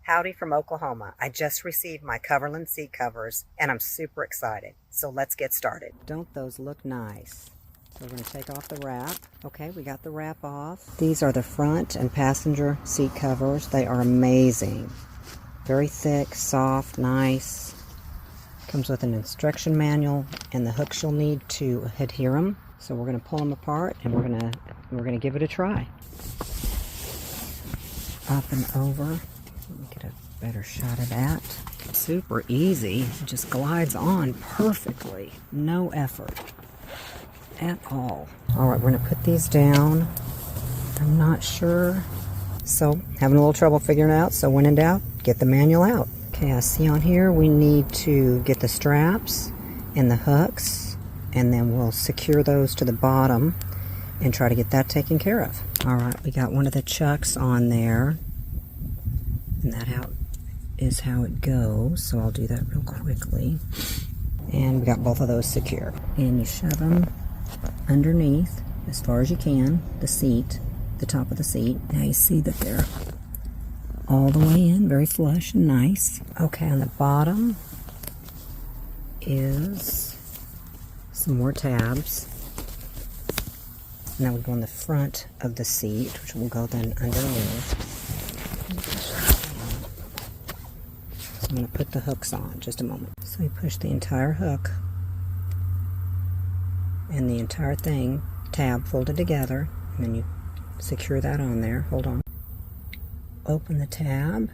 Howdy from Oklahoma. I just received my Coverland seat covers and I'm super excited. So let's get started. Don't those look nice? So we're going to take off the wrap. Okay, we got the wrap off. These are the front and passenger seat covers. They are amazing. Very thick, soft, nice. Comes with an instruction manual and the hooks you'll need to adhere them. So we're going to pull them apart and we're going to give it a try. Up and over. Let me get a better shot of that. Super easy. It just glides on perfectly. No effort at all. Alright, we're going to put these down. I'm not sure. So, having a little trouble figuring it out. So when in doubt, get the manual out. Okay, I see on here we need to get the straps and the hooks. And then we'll secure those to the bottom and try to get that taken care of. Alright, we got one of the chucks on there. And that is how it goes, so I'll do that real quickly. And we got both of those secure. And you shove them underneath as far as you can, the seat, the top of the seat. Now you see that they're all the way in, very flush and nice. Okay, on the bottom is some more tabs. And that would go on the front of the seat, which will go then underneath. I'm going to put the hooks on just a moment. So you push the entire hook and the entire thing, tab folded together, and then you secure that on there. Hold on. Open the tab.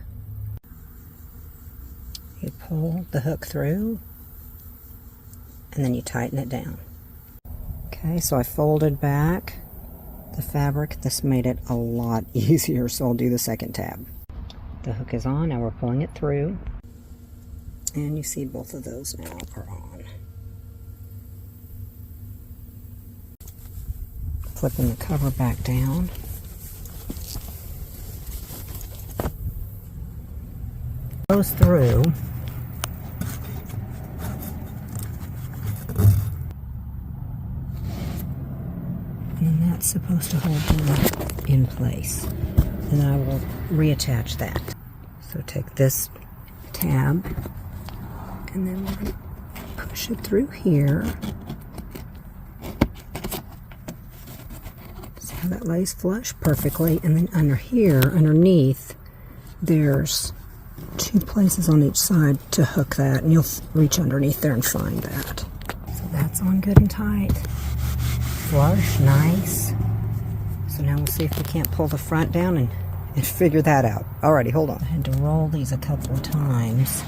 You pull the hook through and then you tighten it down. Okay, so I folded back the fabric. This made it a lot easier, so I'll do the second tab. The hook is on. Now we're pulling it through. And you see both of those now are on. Flipping the cover back down. Goes through. And that's supposed to hold them in place. And I will reattach that. So take this tab. And then we're going to push it through here. See how that lays flush perfectly. And then under here, underneath, there's two places on each side to hook that. And you'll reach underneath there and find that. So that's on good and tight. Flush, nice. So now we'll see if we can't pull the front down and figure that out. Alrighty, hold on. I had to roll these a couple of times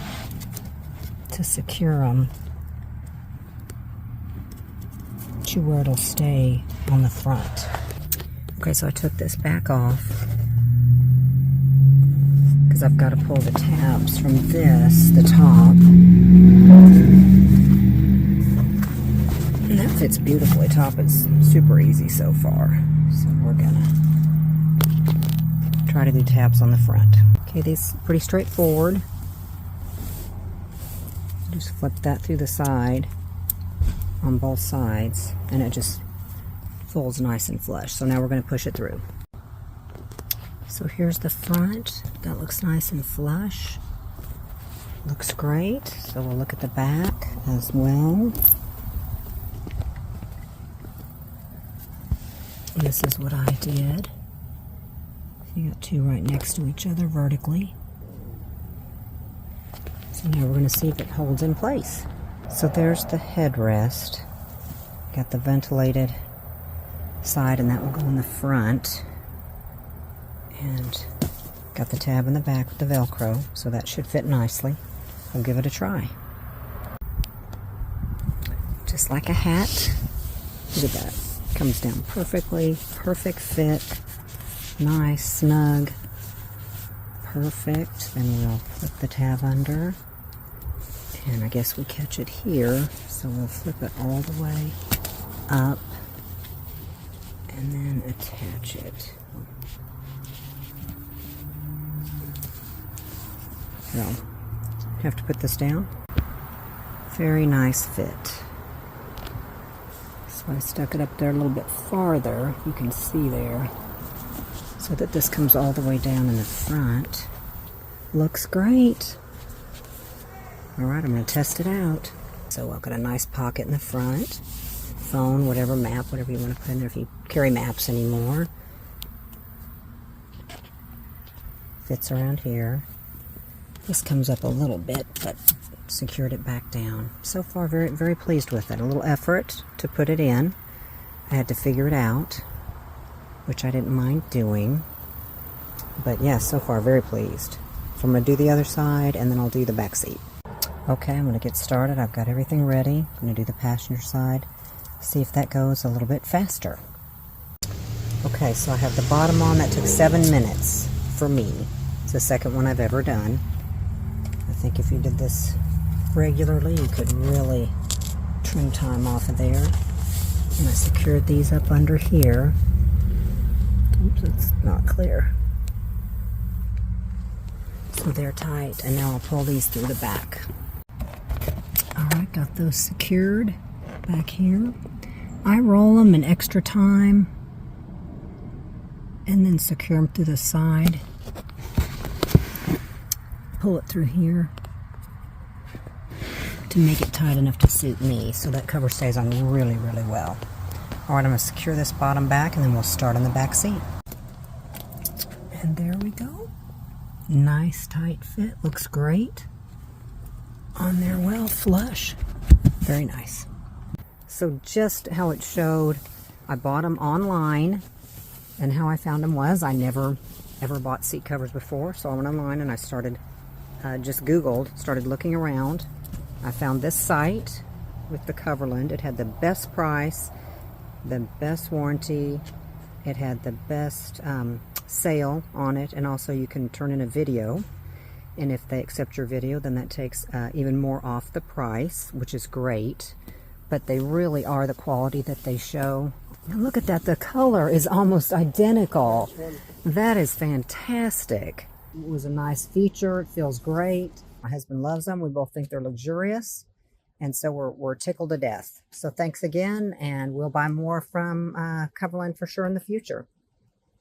to secure them to where it'll stay on the front. Okay, so I took this back off because I've got to pull the tabs from the top, and that fits beautifully. Top is super easy so far, so we're gonna try to do tabs on the front. Okay, these are pretty straightforward. Just flip that through the side on both sides and it just folds nice and flush. So now we're going to push it through. So here's the front. That looks nice and flush. Looks great. So we'll look at the back as well. This is what I did. You got two right next to each other vertically. So now we're going to see if it holds in place. So there's the headrest. Got the ventilated side and that will go in the front. And got the tab in the back with the Velcro, so that should fit nicely. I'll give it a try. Just like a hat. Look at that. Comes down perfectly. Perfect fit. Nice, snug. Perfect. Then we'll flip the tab under. And I guess we catch it here, so we'll flip it all the way up and then attach it. So, have to put this down. Very nice fit. So I stuck it up there a little bit farther, you can see there, so that this comes all the way down in the front. Looks great. All right, I'm going to test it out. So I've got a nice pocket in the front. Phone, whatever, map, whatever you want to put in there if you carry maps anymore. Fits around here. This comes up a little bit, but secured it back down. So far, very, very pleased with it. A little effort to put it in. I had to figure it out, which I didn't mind doing. But yeah, so far, very pleased. So I'm going to do the other side, and then I'll do the back seat. Okay, I'm going to get started. I've got everything ready. I'm going to do the passenger side. See if that goes a little bit faster. Okay, so I have the bottom on. That took 7 minutes for me. It's the second one I've ever done. I think if you did this regularly, you could really trim time off of there. And I secured these up under here. Oops, it's not clear. So they're tight, and now I'll pull these through the back. Alright, got those secured back here. I roll them an extra time and then secure them through the side. Pull it through here to make it tight enough to suit me, so that cover stays on really, really well. Alright, I'm going to secure this bottom back, and then we'll start on the back seat. And there we go. Nice tight fit. Looks great. On there well, flush. Very nice. So just how it showed, I bought them online, and how I found them was I never ever bought seat covers before, so I went online and I started just Googled, started looking around. I found this site with the Coverland. It had the best price, the best warranty, it had the best sale on it, and also you can turn in a video, and if they accept your video, then that takes even more off the price, which is great. But they really are the quality that they show. And look at that, the color is almost identical. That is fantastic. It was a nice feature. It feels great. My husband loves them. We both think they're luxurious, and so we're tickled to death. So thanks again, and we'll buy more from Coverland for sure in the future.